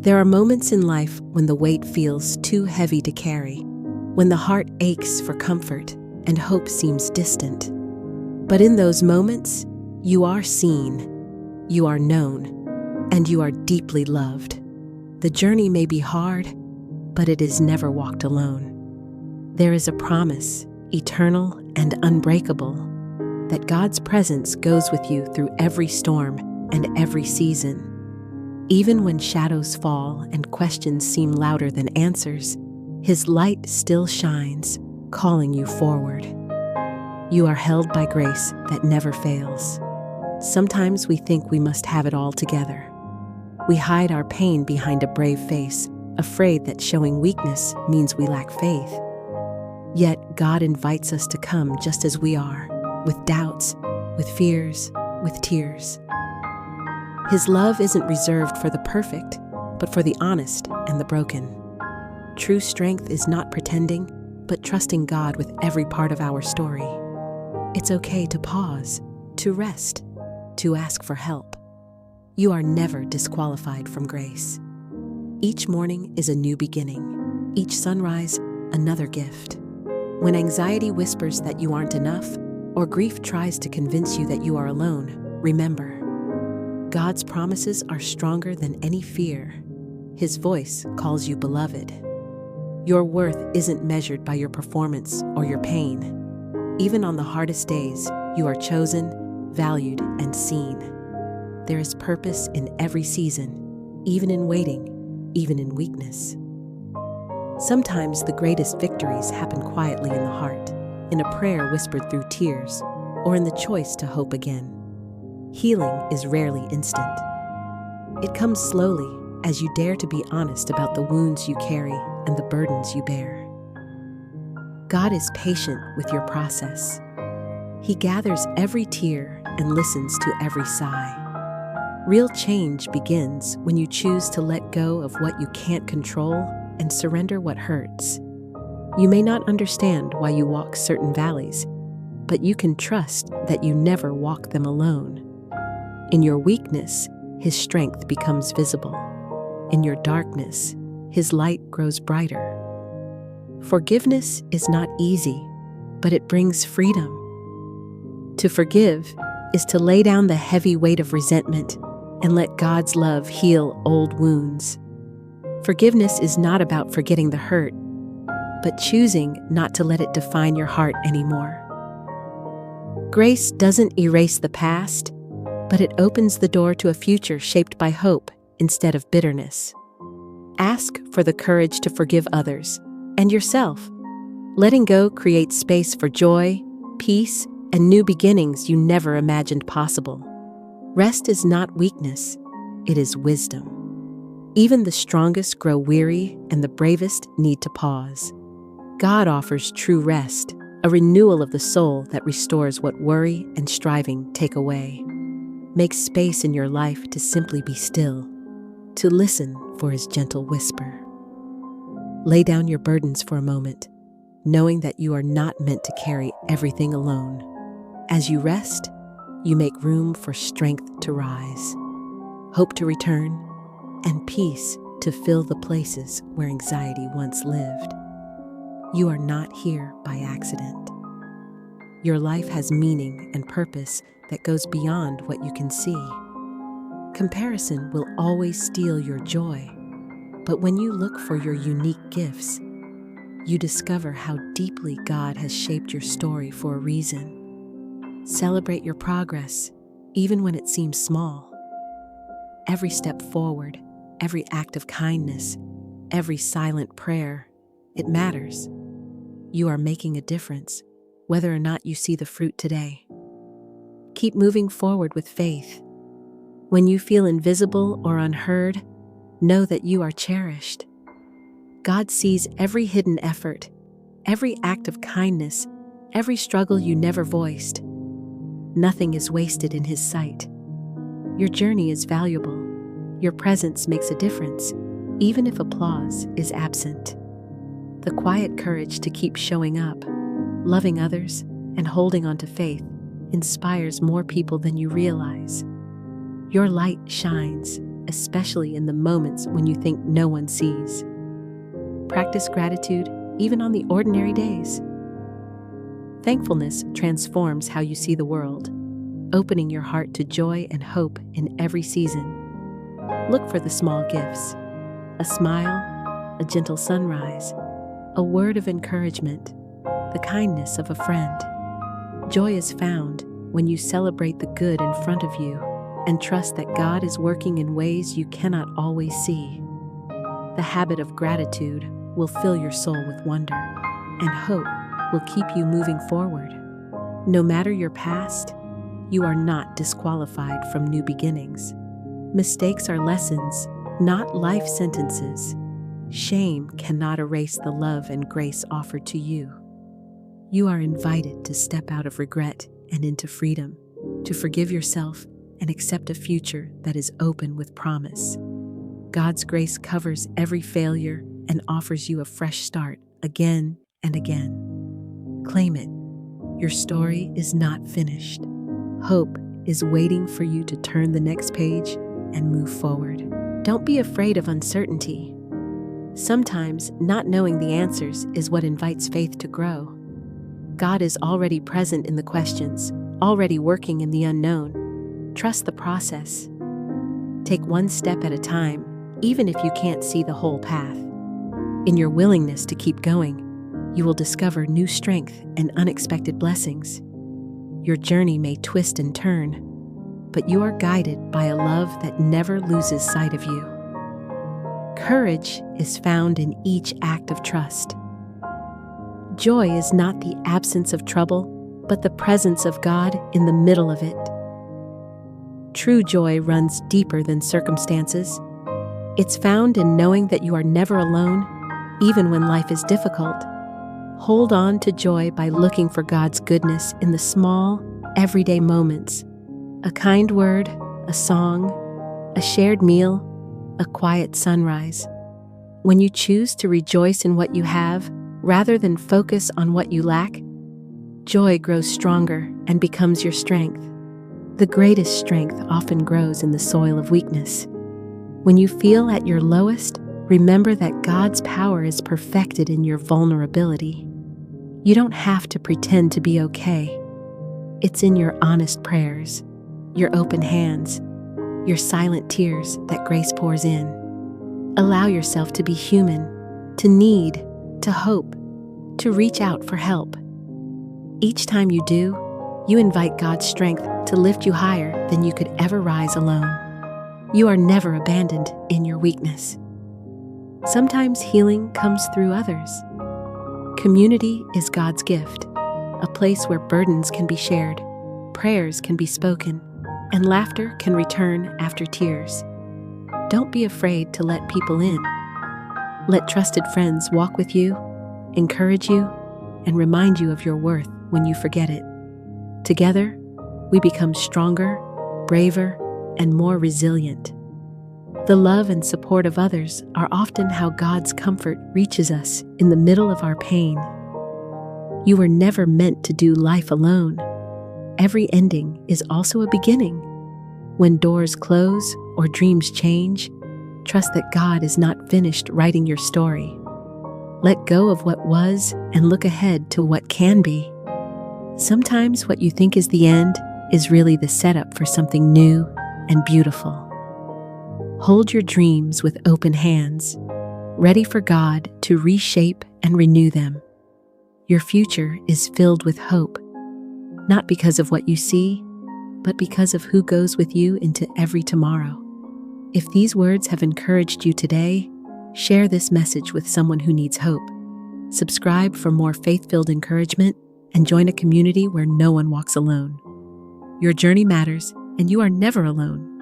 There are moments in life when the weight feels too heavy to carry, when the heart aches for comfort and hope seems distant. But in those moments, you are seen, you are known, and you are deeply loved. The journey may be hard, but it is never walked alone. There is a promise, eternal and unbreakable, that God's presence goes with you through every storm and every season. Even when shadows fall and questions seem louder than answers, His light still shines, calling you forward. You are held by grace that never fails. Sometimes we think we must have it all together. We hide our pain behind a brave face, afraid that showing weakness means we lack faith. Yet God invites us to come just as we are, with doubts, with fears, with tears. His love isn't reserved for the perfect, but for the honest and the broken. True strength is not pretending, but trusting God with every part of our story. It's okay to pause, to rest, to ask for help. You are never disqualified from grace. Each morning is a new beginning. Each sunrise, another gift. When anxiety whispers that you aren't enough, or grief tries to convince you that you are alone, remember, God's promises are stronger than any fear. His voice calls you beloved. Your worth isn't measured by your performance or your pain. Even on the hardest days, you are chosen, valued, and seen. There is purpose in every season, even in waiting, even in weakness. Sometimes the greatest victories happen quietly in the heart, in a prayer whispered through tears, or in the choice to hope again. Healing is rarely instant. It comes slowly as you dare to be honest about the wounds you carry and the burdens you bear. God is patient with your process. He gathers every tear and listens to every sigh. Real change begins when you choose to let go of what you can't control and surrender what hurts. You may not understand why you walk certain valleys, but you can trust that you never walk them alone. In your weakness, His strength becomes visible. In your darkness, His light grows brighter. Forgiveness is not easy, but it brings freedom. To forgive is to lay down the heavy weight of resentment and let God's love heal old wounds. Forgiveness is not about forgetting the hurt, but choosing not to let it define your heart anymore. Grace doesn't erase the past, but it opens the door to a future shaped by hope instead of bitterness. Ask for the courage to forgive others and yourself. Letting go creates space for joy, peace, and new beginnings you never imagined possible. Rest is not weakness, it is wisdom. Even the strongest grow weary, and the bravest need to pause. God offers true rest, a renewal of the soul that restores what worry and striving take away. Make space in your life to simply be still, to listen for His gentle whisper. Lay down your burdens for a moment, knowing that you are not meant to carry everything alone. As you rest, you make room for strength to rise, hope to return, and peace to fill the places where anxiety once lived. You are not here by accident. Your life has meaning and purpose that goes beyond what you can see. Comparison will always steal your joy, but when you look for your unique gifts, you discover how deeply God has shaped your story for a reason. Celebrate your progress, even when it seems small. Every step forward, every act of kindness, every silent prayer, it matters. You are making a difference, whether or not you see the fruit today. Keep moving forward with faith. When you feel invisible or unheard, know that you are cherished. God sees every hidden effort, every act of kindness, every struggle you never voiced. Nothing is wasted in His sight. Your journey is valuable. Your presence makes a difference, even if applause is absent. The quiet courage to keep showing up, loving others, and holding on to faith inspires more people than you realize. Your light shines, especially in the moments when you think no one sees. Practice gratitude even on the ordinary days. Thankfulness transforms how you see the world, opening your heart to joy and hope in every season. Look for the small gifts: a smile, a gentle sunrise, a word of encouragement, the kindness of a friend. Joy is found when you celebrate the good in front of you and trust that God is working in ways you cannot always see. The habit of gratitude will fill your soul with wonder, and hope will keep you moving forward. No matter your past, you are not disqualified from new beginnings. Mistakes are lessons, not life sentences. Shame cannot erase the love and grace offered to you. You are invited to step out of regret and into freedom, to forgive yourself and accept a future that is open with promise. God's grace covers every failure and offers you a fresh start again and again. Claim it. Your story is not finished. Hope is waiting for you to turn the next page and move forward. Don't be afraid of uncertainty. Sometimes not knowing the answers is what invites faith to grow. God is already present in the questions, already working in the unknown. Trust the process. Take one step at a time, even if you can't see the whole path. In your willingness to keep going, you will discover new strength and unexpected blessings. Your journey may twist and turn, but you are guided by a love that never loses sight of you. Courage is found in each act of trust. Joy is not the absence of trouble, but the presence of God in the middle of it. True joy runs deeper than circumstances. It's found in knowing that you are never alone, even when life is difficult. Hold on to joy by looking for God's goodness in the small, everyday moments. A kind word, a song, a shared meal, a quiet sunrise. When you choose to rejoice in what you have, rather than focus on what you lack, joy grows stronger and becomes your strength. The greatest strength often grows in the soil of weakness. When you feel at your lowest, remember that God's power is perfected in your vulnerability. You don't have to pretend to be okay. It's in your honest prayers, your open hands, your silent tears that grace pours in. Allow yourself to be human, to need, to hope, to reach out for help. Each time you do, you invite God's strength to lift you higher than you could ever rise alone. You are never abandoned in your weakness. Sometimes healing comes through others. Community is God's gift, a place where burdens can be shared, prayers can be spoken, and laughter can return after tears. Don't be afraid to let people in. Let trusted friends walk with you, encourage you, and remind you of your worth when you forget it. Together, we become stronger, braver, and more resilient. The love and support of others are often how God's comfort reaches us in the middle of our pain. You were never meant to do life alone. Every ending is also a beginning. When doors close or dreams change, trust that God is not finished writing your story. Let go of what was and look ahead to what can be. Sometimes what you think is the end is really the setup for something new and beautiful. Hold your dreams with open hands, ready for God to reshape and renew them. Your future is filled with hope, not because of what you see, but because of who goes with you into every tomorrow. If these words have encouraged you today, share this message with someone who needs hope. Subscribe for more faith-filled encouragement and join a community where no one walks alone. Your journey matters, and you are never alone.